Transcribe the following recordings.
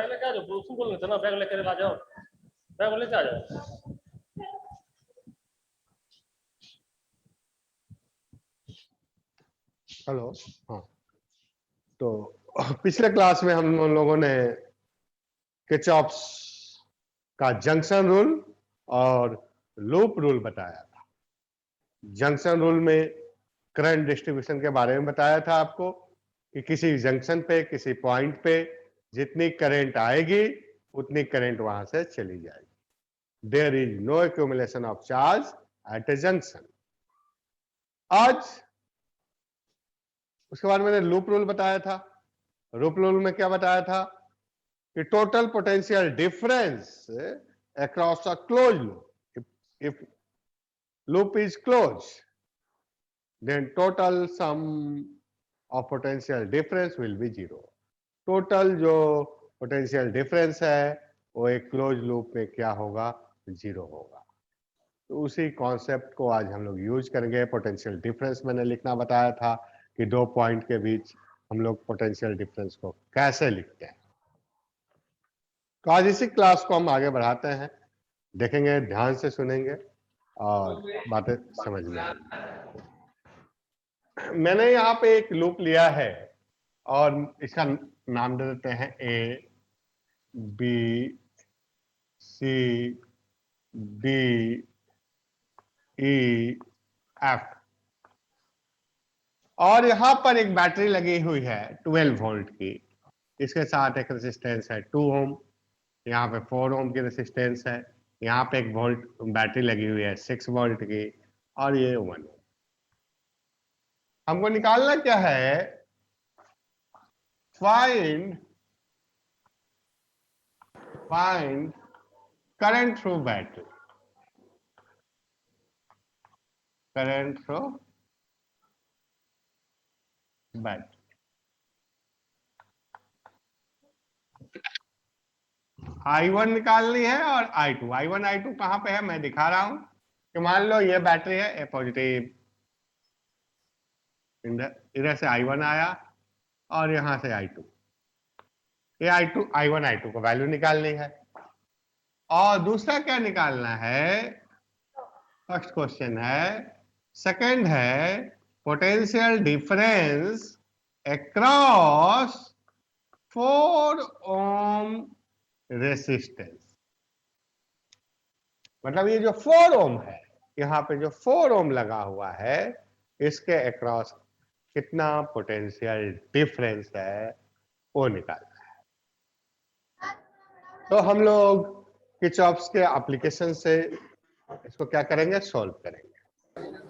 Bag लेके आ जाओ, उसको बोलना था ना बैग लेके आ जाओ, बैग लेके आ जाओ। हेलो। हाँ, तो पिछले क्लास में हम लोगों ने किरचॉफ्स का जंक्शन रूल और लूप रूल बताया था। जंक्शन रूल में करंट डिस्ट्रीब्यूशन के बारे में बताया था आपको कि किसी जंक्शन पे, किसी पॉइंट पे जितनी करंट आएगी उतनी करंट वहां से चली जाएगी। There is no accumulation of charge at a junction. आज उसके बाद मैंने लूप रूल बताया था। लूप रूल में क्या बताया था कि total potential difference across a close loop, if loop is closed, then total sum of potential difference will be zero. Total जो पोटेंशियल डिफरेंस है वो एक क्लोज लूप में क्या होगा, जीरो होगा। तो उसी कॉन्सेप्ट को आज हम लोग यूज करेंगे। पोटेंशियल डिफरेंस मैंने लिखना बताया था कि दो पॉइंट के बीच हम लोग पोटेंशियल डिफरेंस को कैसे लिखते हैं। तो आज इसी क्लास को हम आगे बढ़ाते हैं, देखेंगे, ध्यान से सुनेंगे और बातें समझ में आएंगी। मैंने यहाँ पे एक लूप लिया है और इसका नाम दे देते हैं A B C D E F, और यहाँ पर एक बैटरी लगी हुई है 12 वोल्ट की। इसके साथ एक रेजिस्टेंस है 2 ओम, यहाँ पे 4 ओम की रेजिस्टेंस है, यहाँ पे एक वोल्ट बैटरी लगी हुई है 6 वोल्ट की, और ये 1 ओम। हमको निकालना क्या है, find current through battery, current through battery. I1 निकालनी है और I2। I1 I2 कहां पे है मैं दिखा रहा हूं कि मान लो ये बैटरी है, ए पॉजिटिव, इधर से I1 आया और यहां से I2, ये I1 I2 को वैल्यू निकालनी है। और दूसरा क्या निकालना है, फर्स्ट क्वेश्चन है, सेकंड है पोटेंशियल डिफरेंस अक्रॉस 4 ओम रेसिस्टेंस। मतलब ये जो 4 ओम है, यहाँ पे जो 4 ओम लगा हुआ है, इसके अक्रॉस कितना पोटेंशियल डिफरेंस है वो निकालना है। तो हम लोग किरचॉफ्स के एप्लीकेशन से इसको क्या करेंगे, सॉल्व करेंगे।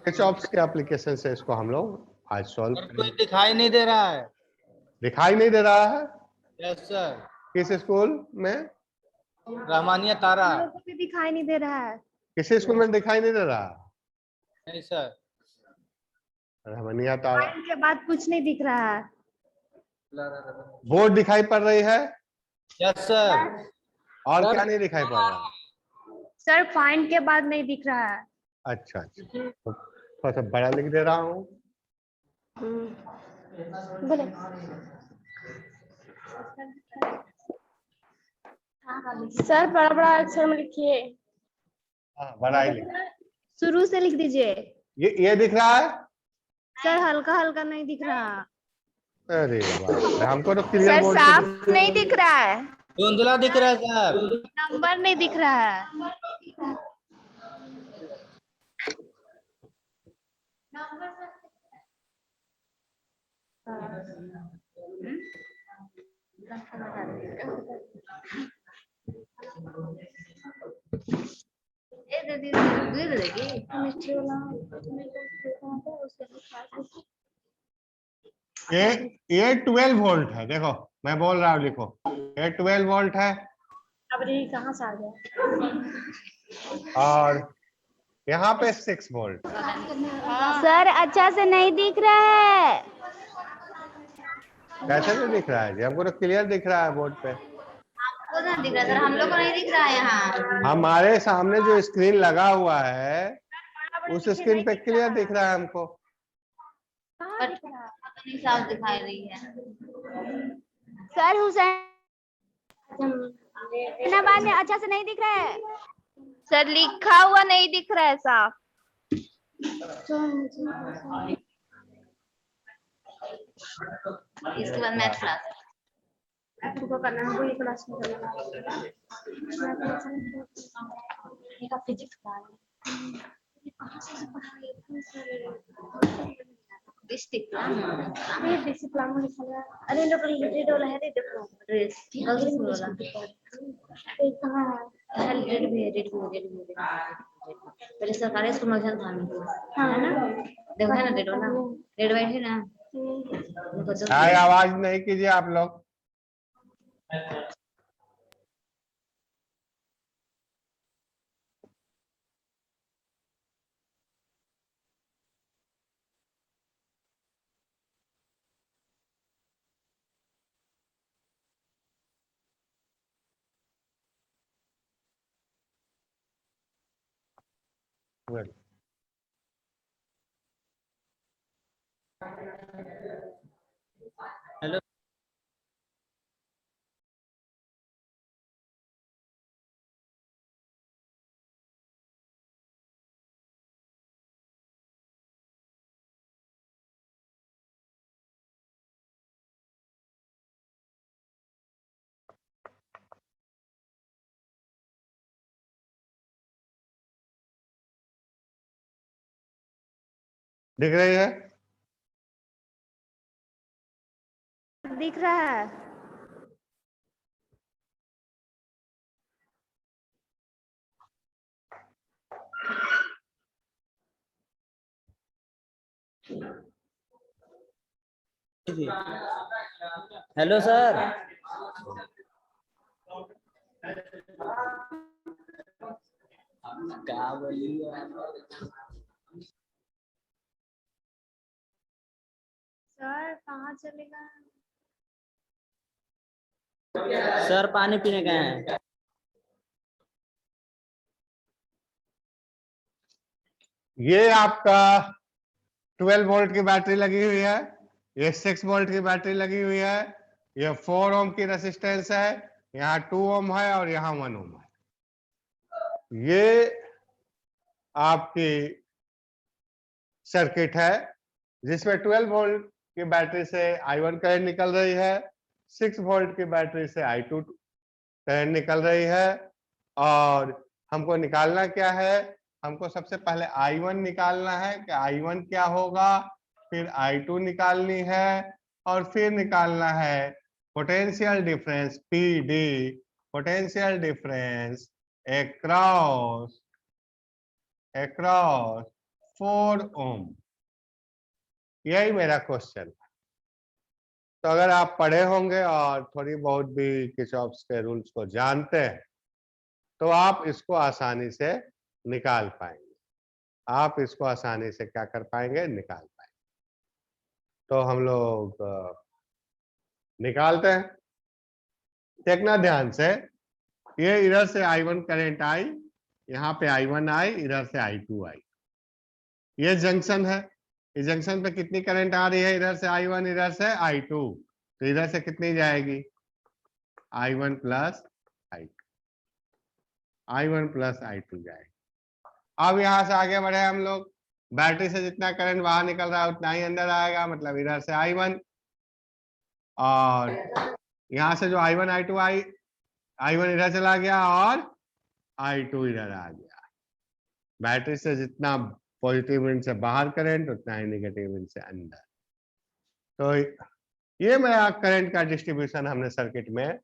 किरचॉफ्स के एप्लीकेशन से इसको हम लोग आज सॉल्व करेंगे। कोई दिखाई नहीं दे रहा है। दिखाई नहीं दे रहा है? Yes sir. किस स्कूल में? रहमानिया तारा। हम लोग को भी दिखाई नहीं दे रहा है। किसी स्कूल में दिखाई नहीं दे रहा? नहीं सर। रहमानिया तारा फाइन के बाद कुछ नहीं दिख रहा है। बोर्ड दिखाई पड़ रही है? Yes sir. और सर, क्या नहीं दिखाई पड़ रहा? सर फाइन के बाद नहीं दिख रहा है। अच्छा अच्छा, तो थोड़ा सा बड़ा लिख दे रहा हूँ। बोले सर बड़ा बड़ा अक्षर में लिखिए। हाँ, बड़ा ही लिख। शुरू से लिख दीजिए। ये दिख रहा है? सर हल्का हल्का नहीं दिख रहा। अरे वाह, हमको तो क्लियर सर बोर्ड साफ नहीं दिख रहा है। धुंधला दिख रहा है सर। नंबर नहीं दिख रहा है। ये 12 वोल्ट है, देखो मैं बोल रहा हूँ, लिखो ये 12 वोल्ट है। अब ये कहाँ से आ गया? और यहाँ पे 6 वोल्ट। सर अच्छा से नहीं दिख रहा है। कैसे नहीं दिख रहा है जी? हमको तो क्लियर दिख रहा है बोर्ड पे। आपको नहीं दिख रहा सर, हम लोग को नहीं दिख रहा है यहाँ। हमारे सामने जो स्क्रीन लगा हुआ है उस स्क्रीन पे क्लियर दिख रहा है हमको। नहीं साफ दिखाई रही है। सर हुसैन ना बाद में अच्छा से नहीं दिख रहा है। सर लिखा हुआ नहीं दिख रहा है साफ। इसके बाद मैथ क्लास। आपको करना है वही क्लास में करना है। फिजिक्स अरे लोग रेड वाला है रे देखो ड्रेस कलर वाला कहां है रेड भी है पहले सरकारी स्कूल में था है ना देखो है ना रेड वाला रेड वाइट है ना। हाय आवाज नहीं कीजिए आप लोग। हेलो दिख रही है? दिख रहा है। Hello sir. क्या बोलिए सर कहाँ चलेगा? सर पानी पीने गए हैं। ये आपका 12 वोल्ट की बैटरी लगी हुई है, ये 6 वोल्ट की बैटरी लगी हुई है, ये 4 ओम की रेसिस्टेंस है, यहाँ 2 ओम है और यहाँ 1 ओम है। ये आपकी सर्किट है जिसमें 12 वोल्ट की बैटरी से I1 करंट निकल रही है, 6 वोल्ट की बैटरी से I2 करंट निकल रही है। और हमको निकालना क्या है? हमको सबसे पहले I1 निकालना है कि I1 क्या होगा, फिर I2 निकालनी है और फिर निकालना है potential difference PD, potential difference across 4 ओम। यही मेरा क्वेश्चन है। तो अगर आप पढ़े होंगे और थोड़ी बहुत भी किरचॉफ्स के रूल्स को जानते हैं तो आप इसको आसानी से निकाल पाएंगे। आप इसको आसानी से क्या कर पाएंगे? निकाल पाएंगे। तो हम लोग निकालते हैं। देखना ध्यान से, ये इधर से I1 करंट आई, यहाँ पे I1 आई, इधर से I2 आई। ये जंक्शन है, इस जंक्शन पे कितनी करंट आ रही है? इधर से I1, इधर से I2। तो इधर से कितनी जाएगी? I1 plus I2, I1 plus I2 जाएगी। अब यहां से आगे बढ़े हम लोग, बैटरी से जितना करंट बाहर निकल रहा है उतना ही अंदर आएगा, मतलब इधर से I1 और यहां से जो I1 I2 I1 इधर चला गया और I2 इधर आ गया। बैटरी से जितना पॉजिटिव एंड से बाहर करंट उतना ही नेगेटिव एंड से अंदर। तो ये मेरा करंट का डिस्ट्रीब्यूशन हमने सर्किट में,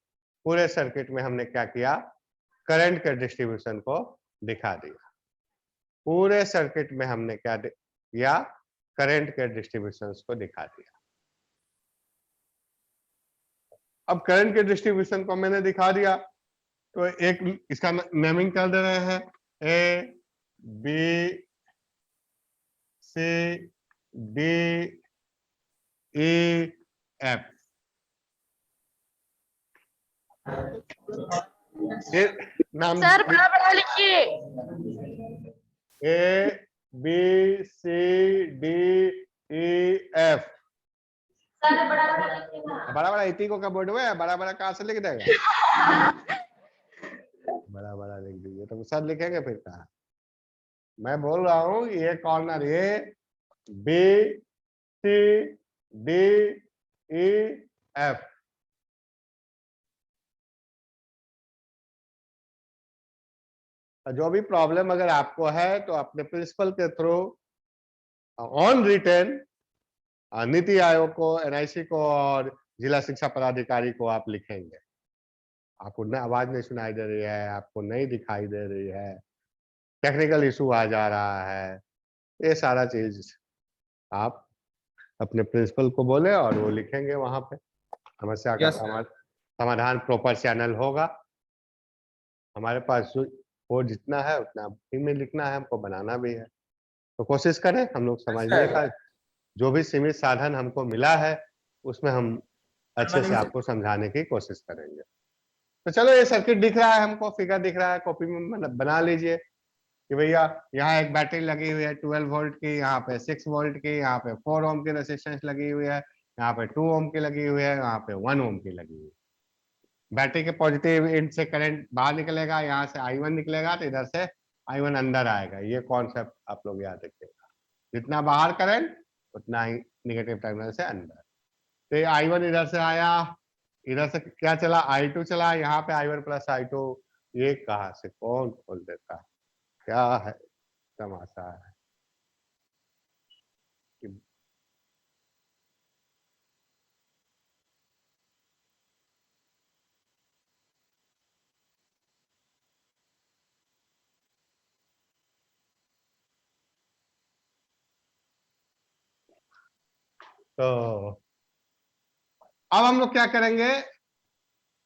पूरे सर्किट में हमने क्या किया? करंट के डिस्ट्रीब्यूशन को दिखा दिया। पूरे सर्किट में हमने क्या किया? करंट के डिस्ट्रीब्यूशन को दिखा दिया। अब करंट के डिस्ट्रीब्यूशन को मैंने दिखा दिया तो एक इसका नेमिंग कर दे रहे हैं, A B C D E F। नाम सर बड़ा बड़ा लिखिए। A B C D E F। बड़ा बड़ा इति को का बोर्ड में बड़ा बड़ा कहाँ से लिख देगा? बड़ा बड़ा लिख दीजिए तो सर लिखेंगे फिर कहा। मैं बोल रहा हूँ ये corner A B C D E F, जो भी प्रॉब्लम अगर आपको है तो अपने प्रिंसिपल के through on return NITI Aayog को, एनआईसी को और जिला शिक्षा पदाधिकारी को आप लिखेंगे। आपको न आवाज नहीं सुनाई दे रही है, आपको नहीं दिखाई दे रही है, टेक्निकल इशू आ जा रहा है, ये सारा चीज आप अपने प्रिंसिपल को बोले और वो लिखेंगे वहां पे। समस्या का समाधान प्रॉपर चैनल होगा। हमारे पास वो जितना है उतना में लिखना है, हमको बनाना भी है, तो कोशिश करें हम लोग समझने का। जो भी सीमित साधन हमको मिला है उसमें हम अच्छे से आपको समझाने की कोशिश करेंगे। तो चलो ये सर्किट दिख रहा है हमको, फिगर दिख रहा है, कॉपी में बना लीजिए कि भैया यहाँ एक बैटरी लगी हुई है 12 वोल्ट की, यहाँ पे 6 वोल्ट की, यहाँ पे 4 ओम की रेजिस्टेंस लगी हुई है, यहाँ पे 2 ओम की लगी हुई है, यहाँ पे 1 ओम की लगी हुई है। बैटरी के पॉजिटिव एंड से करंट बाहर निकलेगा, यहाँ से I1 निकलेगा तो इधर से I1 अंदर आएगा। ये कॉन्सेप्ट आप लोग याद रखिएगा, जितना बाहर करंट उतना ही निगेटिव टर्मिनल से अंदर। तो I1 इधर से आया, इधर से क्या चला, I2 चला, यहाँ पे I1 प्लस I2, ये कहाँ से कौन खोल देता है, क्या है तमाशा है। तो अब हम लोग क्या करेंगे,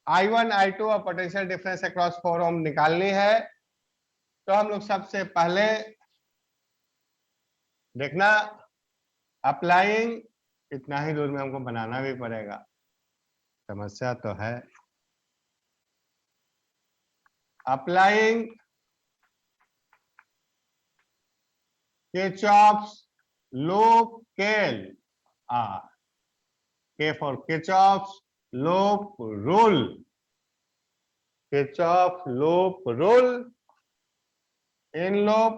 I1 I2 और पोटेंशियल डिफरेंस अक्रॉस 4 ओम निकालनी है। तो हम लोग सबसे पहले देखना अप्लाइंग, इतना ही दूर में हमको बनाना भी पड़ेगा, समस्या तो है। अप्लाइंग किरचॉफ्स लूप केल are, K for Kirchhoff's loop rule, Kirchhoff's loop rule in loop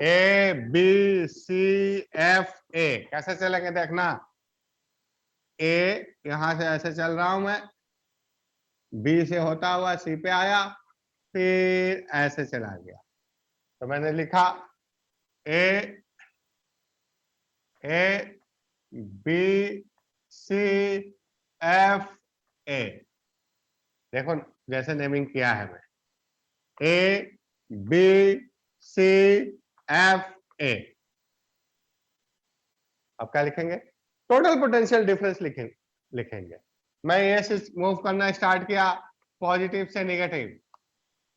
A B C F A। कैसे चलेंगे देखना, A यहां से ऐसे चल रहा हूं मैं, B से होता हुआ C पे आया, फिर ऐसे चला गया। तो मैंने लिखा A B C F A। देखो जैसे नेमिंग किया है मैं, A B C F A। अब क्या लिखेंगे, टोटल पोटेंशियल डिफरेंस लिखेंगे। मैं ये से मूव करना स्टार्ट किया, पॉजिटिव से नेगेटिव,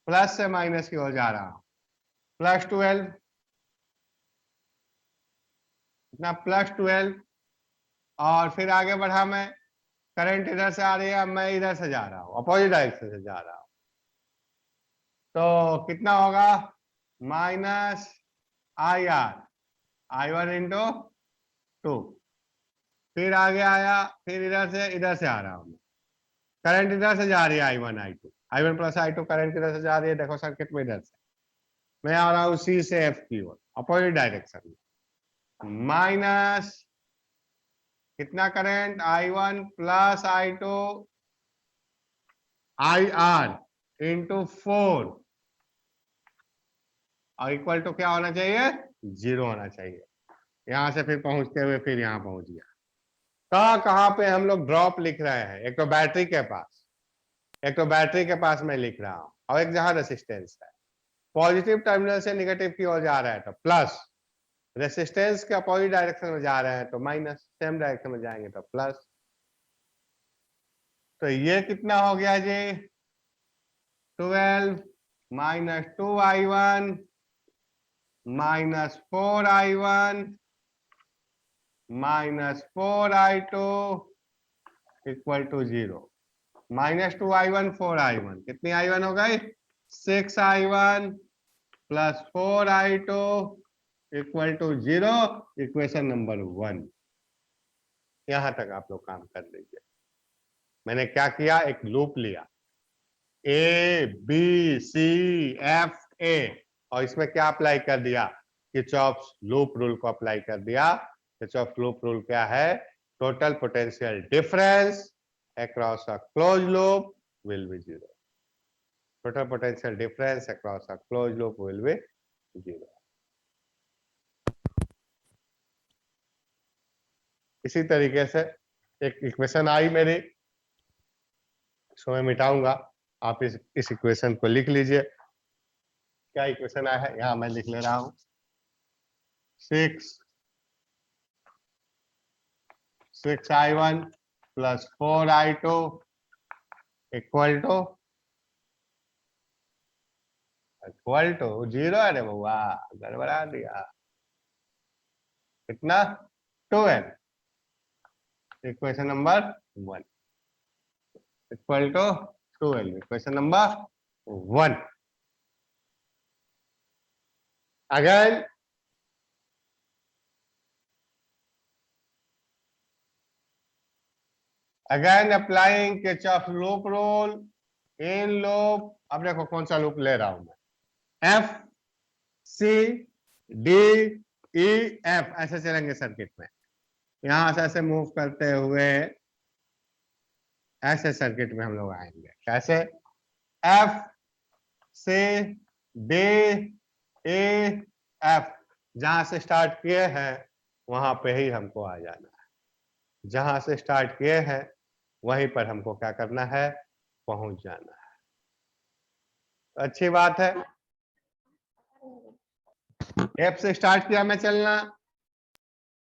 प्लस से माइनस की ओर जा रहा हूं, प्लस 12, इतना प्लस 12, और फिर आगे बढ़ा मैं, करंट इधर से आ रही है, मैं इधर से जा रहा हूं, अपोजिट डायरेक्शन से जा रहा हूं। तो कितना होगा, माइनस I1 इंटू 2, फिर आगे आया, फिर इधर से आ रहा हूं, करंट इधर से जा रही है I1 प्लस I2 करंट इधर से जा रही है, देखो सर्किट में इधर से मैं आ रहा हूं C से F की ओर, अपोजिट डायरेक्शन में, माइनस कितना current I1 plus I2 IR into 4, और इक्वल टू क्या होना चाहिए, 0 होना चाहिए। यहां से फिर पहुंचते हुए फिर यहां पहुंच गया। कहां पे हम लोग ड्रॉप लिख रहे हैं, एक तो बैटरी के पास, एक तो बैटरी के पास मैं लिख रहा हूं, और एक जहां रेसिस्टेंस है, पॉजिटिव टर्मिनल से निगेटिव की ओर जा रहा है तो प्लस, रेसिस्टेंस के अपोजिट डायरेक्शन में जा रहे हैं तो माइनस, सेम डायरेक्शन में जाएंगे तो प्लस। तो ये कितना हो गया जी, 12 minus 2I1 minus 4I1 minus 4I2 equal to 0, minus 2I1 4I1, कितनी I1 हो गई, 6I1 plus 4i2 equal to 0, equation number 1। यहां तक आप लोग काम कर लीजिए। मैंने क्या किया, एक लूप लिया ए बी सी एफ ए, और इसमें क्या अप्लाई कर दिया, किरचॉफ्स लूप रूल को अप्लाई कर दिया। किरचॉफ्स लूप रूल क्या है, total potential difference across a close loop will be 0। total potential difference across a closed loop will be 0। इसी तरीके से एक इक्वेशन आई मेरी, इसको मैं मिटाऊंगा, आप इस इक्वेशन को लिख लीजिए। क्या इक्वेशन आया है, यहां मैं लिख ले रहा हूं, 6i1 plus 4i2 equal to 0। अरे बउआ गड़बड़ा दिया, कितना, 2n, equation number 1 equal to 2n, equation number 1। Again applying Kirchhoff loop rule in loop. अब देखो कौन सा लूप ले रहा हूं मैं, F C D E F, ऐसे चलेंगे सर्किट में। यहां से ऐसे मूव करते हुए ऐसे सर्किट में हम लोग आएंगे, कैसे, F C D E F, जहां से स्टार्ट किए हैं वहां पे ही हमको आ जाना है। जहां से स्टार्ट किए हैं वहीं पर हमको क्या करना है, पहुंच जाना है। अच्छी बात है। एफ से स्टार्ट किया मैं चलना,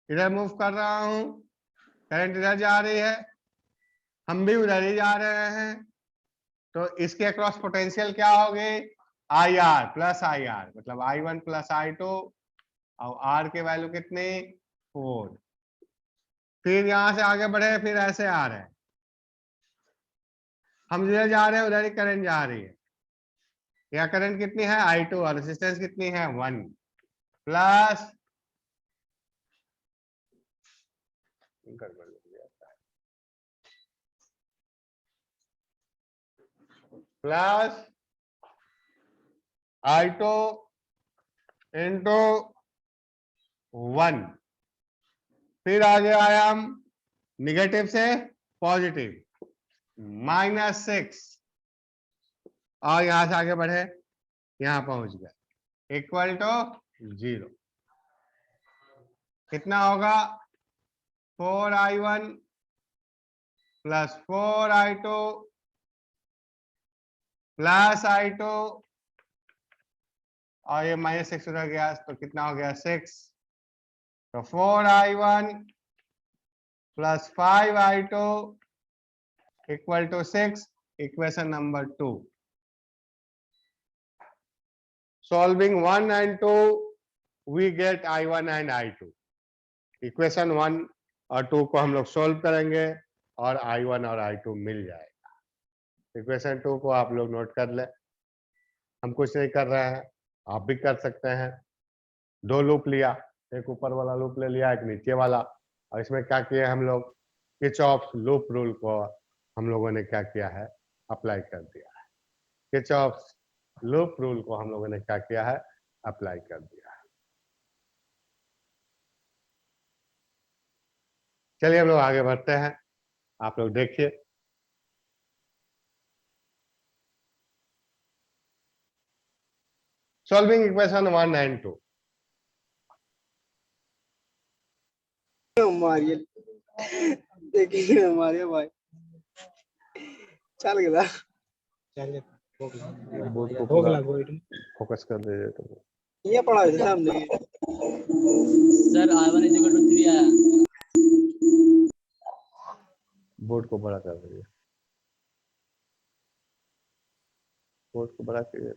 इधर मूव कर रहा हूं, करंट इधर जा रही है, हम भी उधर ही जा रहे हैं, तो इसके अक्रॉस पोटेंशियल क्या होगी, I R plus I R, मतलब I1 प्लस I2, और आर की वैल्यू कितनी, 4। फिर यहां से आगे बढ़े, फिर ऐसे आ रहे हैं, हम जिधर जा रहे हैं उधर ही करंट जा रही है। यह करंट कितनी है, I2, और रेजिस्टेंस कितनी है, 1 प्लस, प्लस I2 इंटू 1। फिर आगे आया हम निगेटिव से पॉजिटिव, -6, और यहां से आगे बढ़े, यहां पहुंच गए, इक्वल टू 0। कितना होगा, 4i1 plus 4i2 plus I2, और ये -6 उधर गया तो कितना हो गया, 6। तो 4i1 plus 5i2 equal to 6, equation number 2। Solving 1 and 2 we get I1 and I2। Equation 1 और 2 को हम लोग सोल्व करेंगे और I1 और I2 मिल जाएगा। इक्वेशन 2 को आप लोग नोट कर ले, हम कुछ नहीं कर रहे हैं, आप भी कर सकते हैं। 2 लूप लिया, एक ऊपर वाला लूप ले लिया, एक नीचे वाला, और इसमें क्या किया हम लोग, किरचॉफ्स लूप रूल को हम लोगों ने क्या किया है, अप्लाई कर दिया है। किरचॉफ्स लूप रूल को हम लोगों ने क्या किया है, अप्लाई कर दिया है। चलिए हम लोग आगे बढ़ते हैं, आप लोग देखिए। Solving equation 1 and 2। मारिए देखिए मारिए भाई चल गया बोर्ड को पूरा फोकस कर दीजिए तो ये पढ़ा है सामने सर I1 = 3 आया। बोर्ड को बड़ा कर दीजिए, बोर्ड को बड़ा कीजिए।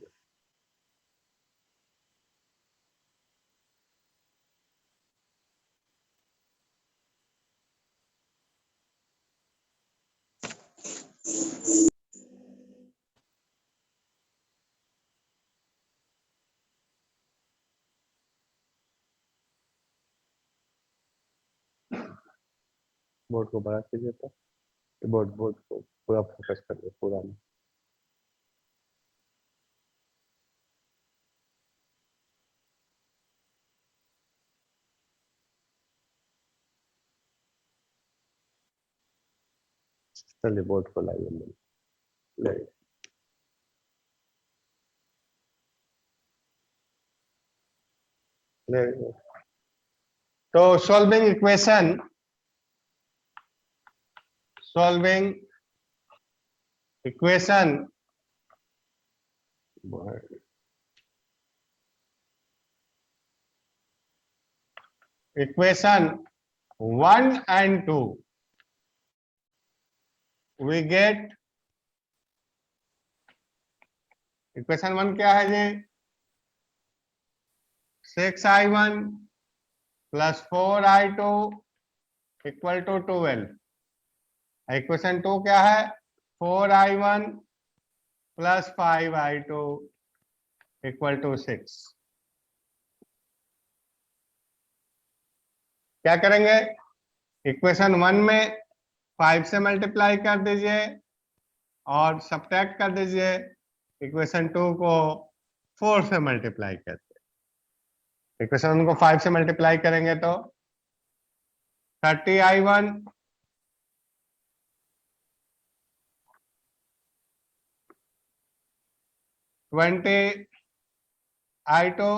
बोर्ड को बड़ा कीजिए तो बोर्ड बोर्ड को पूरा फोकस करिए पूरा में। चलिए बोर्ड को लाइए, ले ले। तो solving equation equation 1 and 2 we get equation 1 क्या है जी? 6i1 plus 4i2 equal to 12। Equation 2 क्या है? 4i1 plus 5i2 equal to 6। क्या करेंगे? इक्वेशन 1 में 5 से मल्टीप्लाई कर दीजिए और सब्ट्रैक्ट कर दीजिए। इक्वेशन 2 को 4 से मल्टीप्लाई करते। इक्वेशन 1 को 5 से मल्टीप्लाई करेंगे तो 30i1 20i2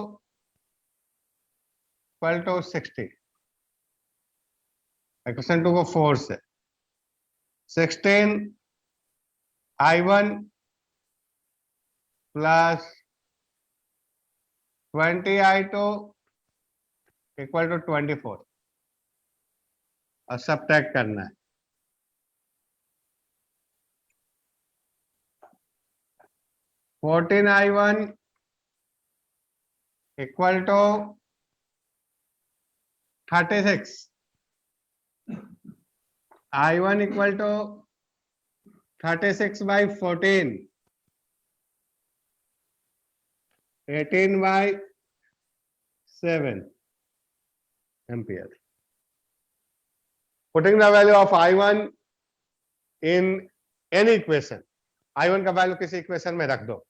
equal to 60। Equation 2 को 4 से 16i1 plus 20i2 equal to 24 और सब्ट्रैक्ट करना है। I1 equal to 36। I1 equal to 36 by 14, 18 by 7 ampere. Putting the value of I1 in any equation, I1 का वैल्यू किसी equation में रख दो,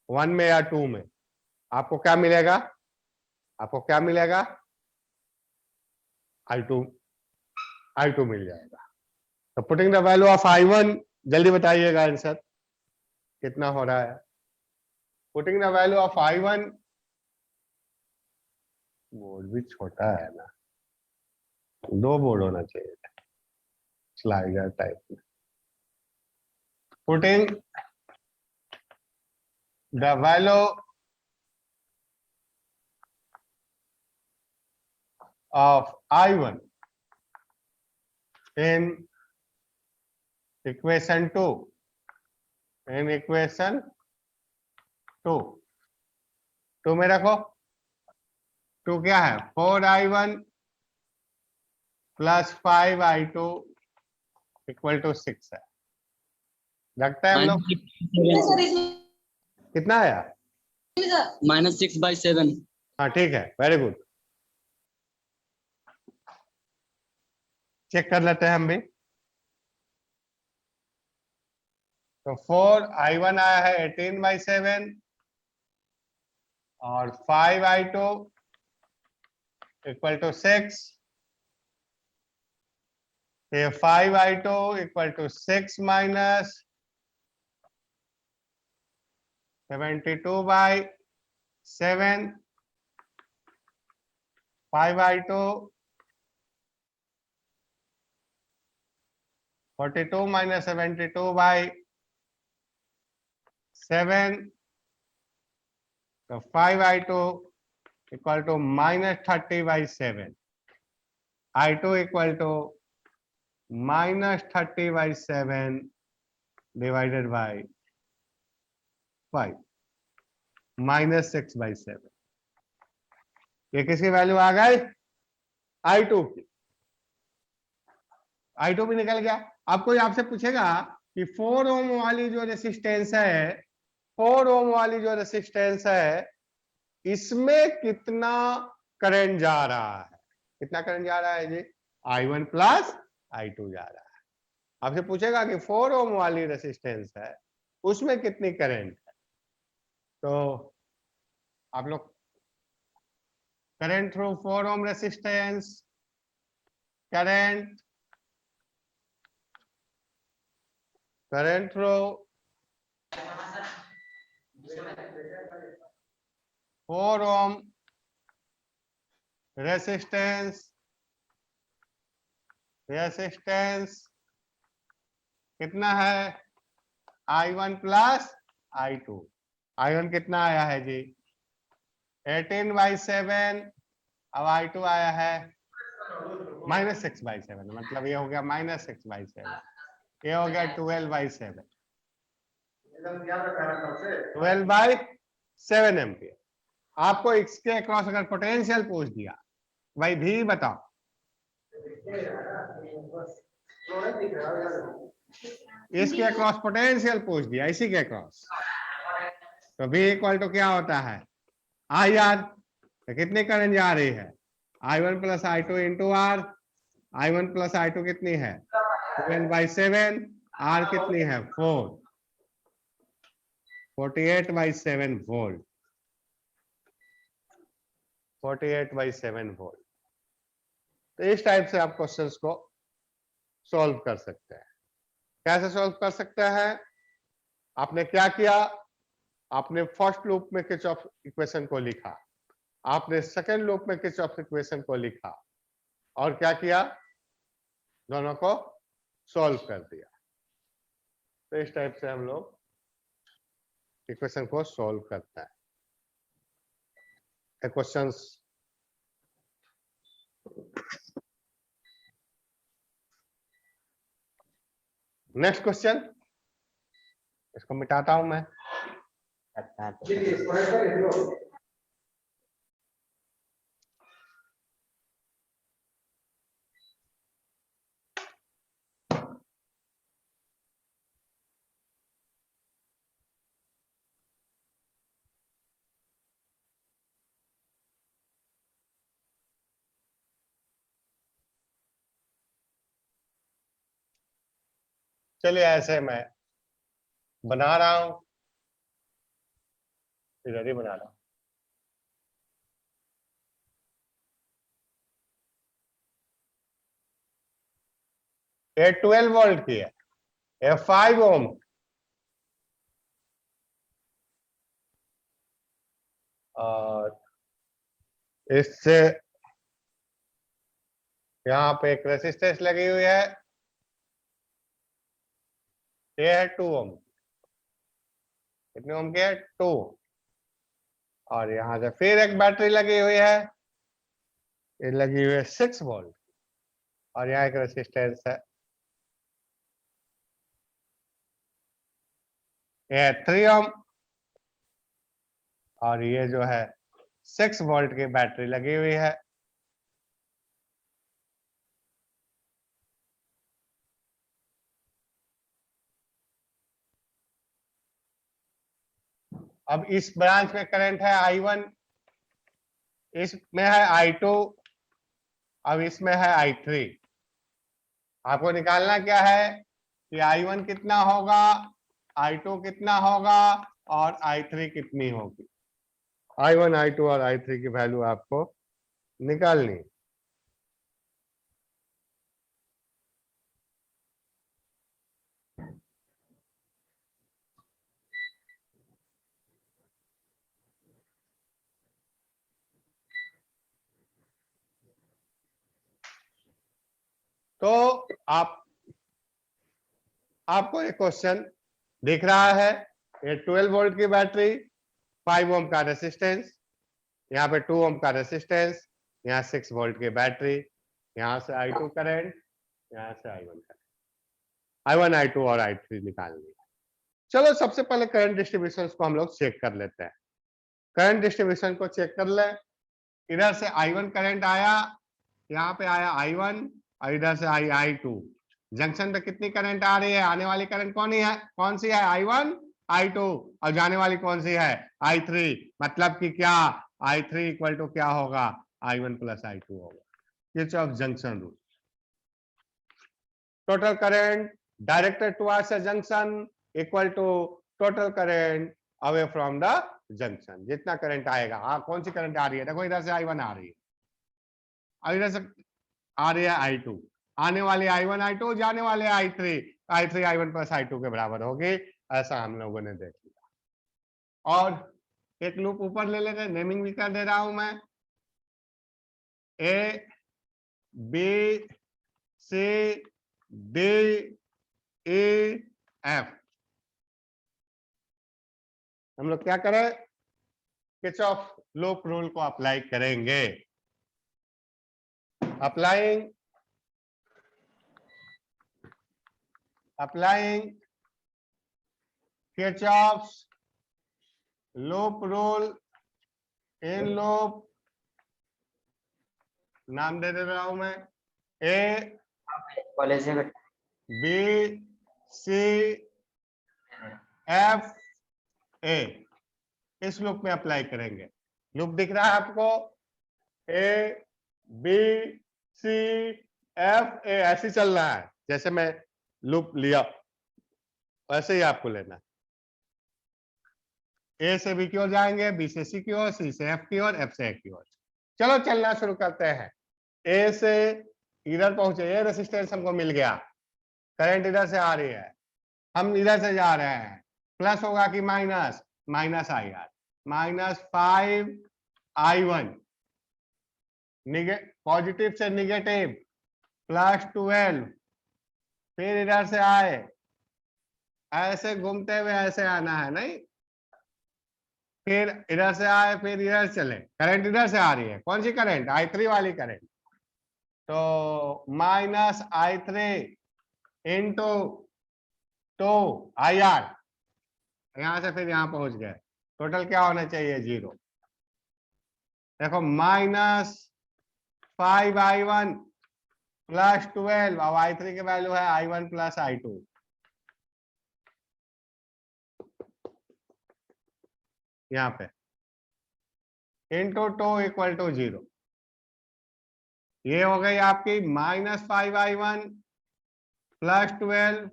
1 में या 2 में, आपको क्या मिलेगा? आपको क्या मिलेगा? I2 मिल जाएगा। तो putting the value of I1, जल्दी बताइएगा आंसर कितना हो रहा है। Putting the value of I1, board भी छोटा है ना, 2 बोर्ड होना चाहिए स्लाइडर टाइप में। Putting the value of I1 in equation 2, in equation 2 में रखो। 2 क्या है? 4i1 plus 5i2 equal to 6 है। लगता है हम लोग कितना आया? -6/7। हाँ ठीक है, वेरी गुड। चेक कर लेते हैं हम भी। तो 4i1 आया है 18/7 और 5i2 इक्वल टू 6। ये 5i2 equal to 6 minus 72/7, 5i2 42 minus 72/7, so 5i2 equal to -30/7, I2 equal to -30/7 divided by 5, -6/7। ये किसकी वैल्यू आ गई? I2 की। I2 भी निकल गया। अब कोई आपसे पूछेगा कि 4 ओम वाली जो रेसिस्टेंस है, 4 ओम वाली जो रेसिस्टेंस है, इसमें कितना करंट जा रहा है? कितना करंट जा रहा है जी? I1 प्लस I2 जा रहा है। आपसे पूछेगा कि 4 ओम वाली रेसिस्टेंस है उसमें कितनी करंट है, तो आप लोग करंट थ्रू 4 ओम रेसिस्टेंस, करंट थ्रू 4 ओम रेसिस्टेंस कितना है, I1 प्लस I2। I1 कितना आया है जी 18/7, अब I2 आया है -6/7, मतलब ये हो गया -6/7, ये हो गया 12/7, 12/7 एम्पियर। आपको इसके अक्रॉस अगर पोटेंशियल पूछ दिया भाई भी बताओ, इसके अक्रॉस पोटेंशियल पूछ दिया, इसी के अक्रॉस, तो V इक्वल टू क्या होता है IR। तो कितनी करंट जा रही है I1 plus I2 into R। I1 plus I2 कितनी है 12/7, R कितनी है 4, 48/7 वोल्ट, 48/7 वोल्ट। तो इस टाइप से आप क्वेश्चंस को सॉल्व कर सकते हैं। कैसे सॉल्व कर सकते हैं, आपने क्या किया, आपने फर्स्ट लूप में किरचॉफ इक्वेशन को लिखा, आपने सेकंड लूप में किरचॉफ इक्वेशन को लिखा और क्या किया, दोनों को सॉल्व कर दिया। तो इस टाइप से हम लोग इक्वेशन को सॉल्व करते हैं। क्वेश्चंस नेक्स्ट क्वेश्चन, इसको मिटाता हूं मैं। चलिए ऐसे मैं बना रहा हूं, इधर ही बना रहा हूं। ये 12 वोल्ट की है, ये 5 ओम, और इससे यहाँ पे एक रेसिस्टेंस लगी हुई है, ये है 2 ओम, कितने ओम की है 2, और यहां से फिर एक बैटरी लगी हुई है, ये लगी हुई है 6 वोल्ट, और यहाँ एक रेसिस्टेंस है, ये है 3 ओम, और ये जो है 6 वोल्ट की बैटरी लगी हुई है। अब इस ब्रांच में करंट है I1, इसमें है I2, अब इसमें है I3। आपको निकालना क्या है कि I1 कितना होगा, I2 कितना होगा और I3 कितनी होगी। I1, I2 और I3 की वैल्यू आपको निकालनी है। तो आपको एक क्वेश्चन दिख रहा है, ये 12 वोल्ट की बैटरी, 5 ओम का रेसिस्टेंस, यहाँ पे 2 ओम का रेसिस्टेंस, यहाँ 6 वोल्ट की बैटरी, यहाँ से I2 करंट, यहाँ से I1 करंट, I1, I2 और I3 निकालनी है। चलो सबसे पहले करंट डिस्ट्रीब्यूशन को हम लोग चेक कर लेते हैं। करंट डिस्ट्रीब्यूशन को चेक कर ले, इधर से I1 करंट आया, यहाँ पे आया I1 और इधर से आई I2। जंक्शन पे कितनी करंट आ रही है, आने वाली करंट कौन सी है I1, I2, और जाने वाली कौन सी है I3। मतलब कि क्या I3 इक्वल टू क्या होगा I1 प्लस I2 होगा। Kirchhoff junction rule. total current directed towards a junction equal to total current away from the junction। जितना करंट आएगा, कौन सी करंट आ रही है, देखो इधर से I1 आ रही है और इधर से आ रही है I2, आने वाले I1 I2, जाने वाले I3 I1 प्लस I2 के बराबर होगी, ऐसा हम लोगों ने देख लिया। और एक लूप ऊपर ले लेंगे, नेमिंग भी कर दे रहा हूं मैं, A B C D E F। हम लोग क्या करें, किरचॉफ लूप रूल को अप्लाई करेंगे। Applying Kirchhoff's loop rule in loop, नाम दे रहा हूं मैं, A कॉलेज से B C F A, इस लूप में अप्लाई करेंगे। लूप दिख रहा है आपको, A B C F A, ऐसे चल रहा है, जैसे मैं लूप लिया वैसे ही आपको लेना है। A से B की ओर जाएंगे, B से C की ओर, C से F की ओर, F से A की ओर। चलो चलना शुरू करते हैं। A से इधर पहुंचे, ये रेसिस्टेंस हमको मिल गया, करंट इधर से आ रही है, हम इधर से जा रहे हैं, प्लस होगा कि minus, minus IR, -5I1, positive से निगेटिव, +12, फिर इधर से आए, ऐसे घूमते हुए ऐसे आना है, नहीं, फिर इधर से आए, फिर इधर चले, करंट इधर से आ रही है, कौन सी करंट, I3 वाली करंट, तो -I3 इंटू 2IR, यहां से फिर यहां पहुंच गए, टोटल क्या होना चाहिए, 0। देखो -5I1 +12, अब I3 की वैल्यू है I1 + I2, यहाँ पे इंटू 2 = 0। ये हो गई आपकी -5I1 +12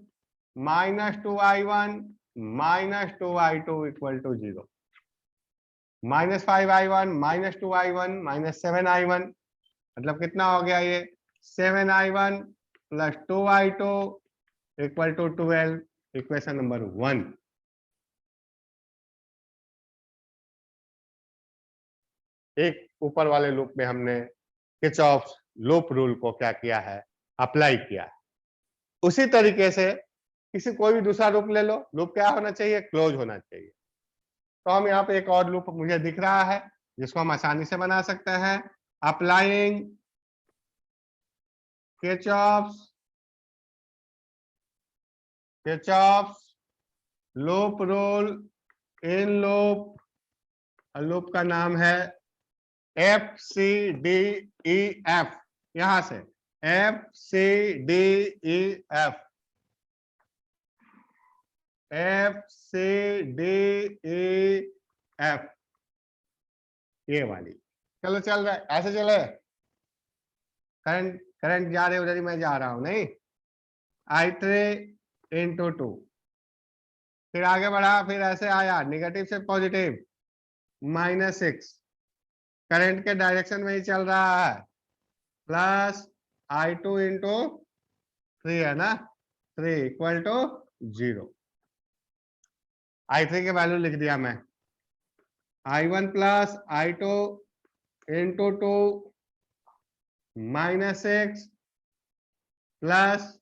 -2I1 -2I2 = 0। -5I1 -2I1 -7I1, मतलब कितना हो गया ये, 7I1 + 2I2 = 12, इक्वेशन नंबर 1। एक ऊपर वाले लूप में हमने किरचॉफ लूप रूल को क्या किया है, अप्लाई किया है। उसी तरीके से किसी कोई भी दूसरा लूप ले लो, लूप क्या होना चाहिए, क्लोज होना चाहिए। तो हम यहाँ पे एक और लूप मुझे दिख रहा है जिसको हम आसानी से बना सकते हैं। Applying Kirchhoff loop rule in loop, loop का नाम है FCDEF, यहां से FCDEF, FCDEF, ये वाली। चलो चल रहा है, ऐसे चले, करंट जा रहे उधर ही मैं जा रहा हूं, नहीं, I3 × 2, फिर आगे बढ़ा, फिर ऐसे आया, नेगेटिव से पॉजिटिव, -6, करंट के डायरेक्शन में ही चल रहा है, प्लस I2 × 3 है ना, 3 = 0। I3 के वैल्यू लिख दिया मैं, I1 + I2 × 2 -6 प्लस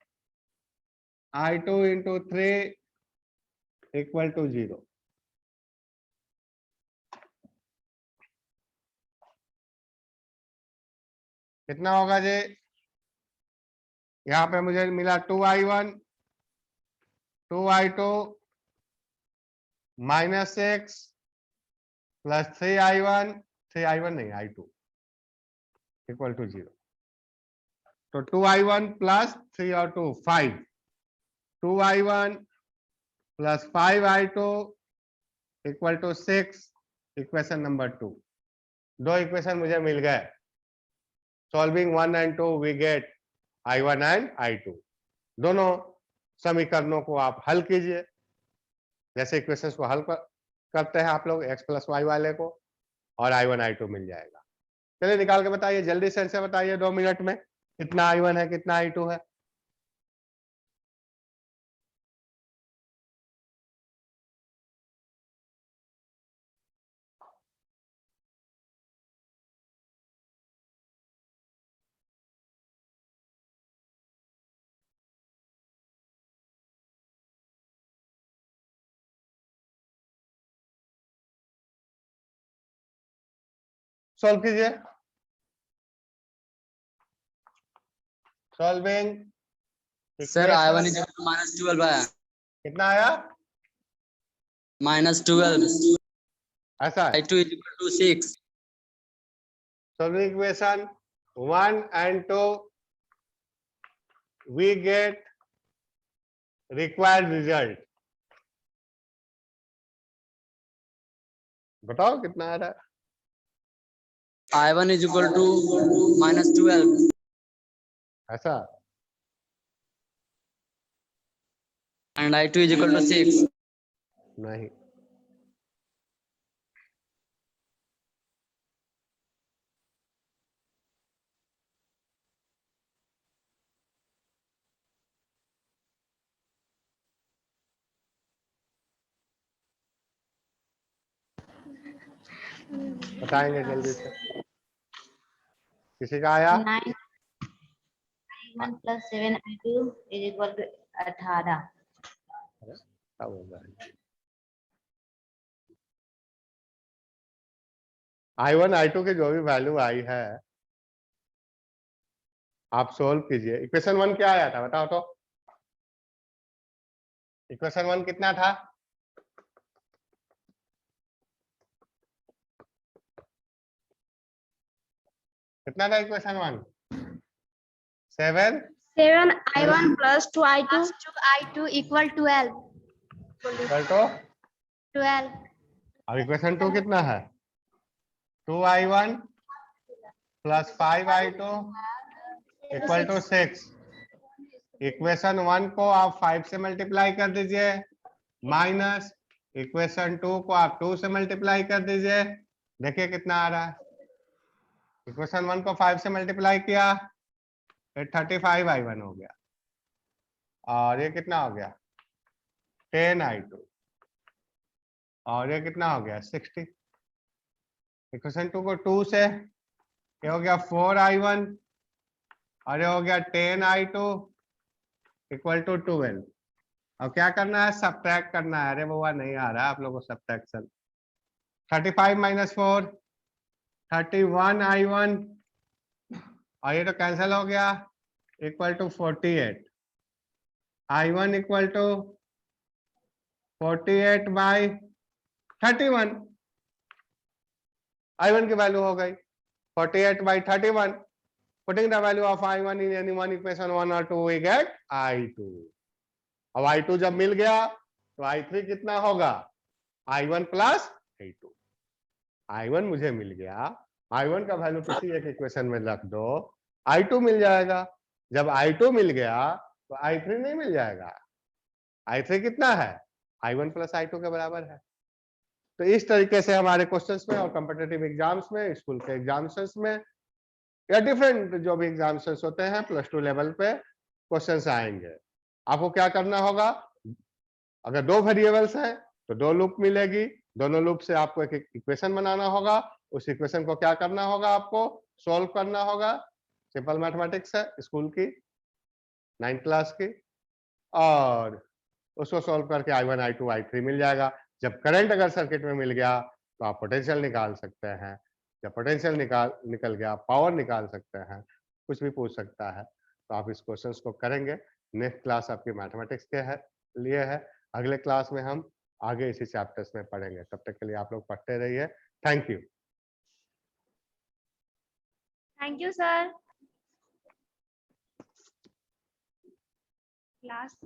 I2 × 3 = 0। कितना होगा जी, यहाँ पे मुझे मिला 2I1 2I2 -6 प्लस 3I1 नहीं I2 = 0। तो 2I1 प्लस 3 और 2 5, 2I1 plus 5I2 = 6, equation number 2। दो इक्वेशन मुझे मिल गए। Solving 1 and 2 we get I1 and I2। दोनों समीकरणों को आप हल कीजिए, जैसे इक्वेशंस को हल करते हैं आप लोग x प्लस वाई वाले को, और I1 I2 मिल जाएगा। चलिए निकाल के बताइए, जल्दी से बताइए 2 मिनट में, कितना I1 है कितना I2 है। सॉल्व कीजिए, सॉल्विंग। सर I1 इज -12 आया, कितना आया? -12, ऐसा है। I2 = 6। Solving equation 1 and 2, we get required result। बताओ कितना आ रहा है? I1 = -12, ऐसा and I2 = 6। नहीं, बताएंगे जल्दी से। किसी का आया? 9 I1 + 7 I2 = 18। क्या बोल रहा है? I1 I2 की जो भी वैल्यू आई है आप सोल्व कीजिए। इक्वेशन 1 क्या आया था बताओ तो? इक्वेशन 1 कितना था? कितना था इक्वेशन 1? 7 I1 + 2 I2 = 12। तो 12। अब इक्वेशन 2 कितना है? 2I1 + 5I2 = 6। इक्वेशन 1 को आप 5 से मल्टीप्लाई कर दीजिए, माइनस इक्वेशन 2 को आप 2 से मल्टीप्लाई कर दीजिए। देखिए कितना आ रहा है। इक्वेशन 1 को 5 से मल्टीप्लाई किया, फिर 35I1 हो गया, और ये कितना हो गया? 10I2, और ये कितना हो गया? 60। इक्वेशन 2 को 2 से, ये हो गया 4I1, और ये हो गया 10I2 = 12। अब क्या करना है? सब्ट्रैक्ट करना है। अरे बाबा नहीं आ रहा है आप लोगों को सब्ट्रैक्शन। 35 - 4 31I1, और ये तो कैंसिल हो गया, = 48। I1 = 48/31। I1 की वैल्यू हो गई 48/31। Putting the value of I1 in any one equation 1 or 2, we get I2। अब I2 जब मिल गया तो I3 कितना होगा? I1 + I2। I1 मुझे मिल गया, I1 का वैल्यू किसी एक इक्वेशन में रख दो, I2 मिल जाएगा। जब I2 मिल गया तो I3 नहीं मिल जाएगा। I3 कितना है? I1 + I2 के बराबर है। तो इस तरीके से हमारे क्वेश्चंस में और कॉम्पिटिटिव एग्जाम्स में, स्कूल के एग्जामिनेशंस में, या डिफरेंट जो भी एग्जामिनेशंस होते हैं +2 लेवल पे क्वेश्चंस आएंगे। आपको क्या करना होगा? अगर 2 वेरिएबल्स हैं तो 2 लूप मिलेगी, दोनों लूप से आपको एक इक्वेशन बनाना होगा। उस इक्वेशन को क्या करना होगा? आपको सॉल्व करना होगा। सिंपल मैथमेटिक्स है स्कूल की 9th क्लास की, और उसको सॉल्व करके I1 I2 I3 मिल जाएगा। जब करंट अगर सर्किट में मिल गया तो आप पोटेंशियल निकाल सकते हैं। जब पोटेंशियल निकल गया, पावर निकाल सकते हैं, कुछ भी पूछ सकता है। तो आप इस क्वेश्चंस को करेंगे। नेक्स्ट क्लास आपकी मैथमेटिक्स के लिए है। अगले क्लास में हम आगे इसी चैप्टर्स में पढ़ेंगे। तब तक के लिए आप लोग पढ़ते रहिए। Thank you. Thank you sir. Class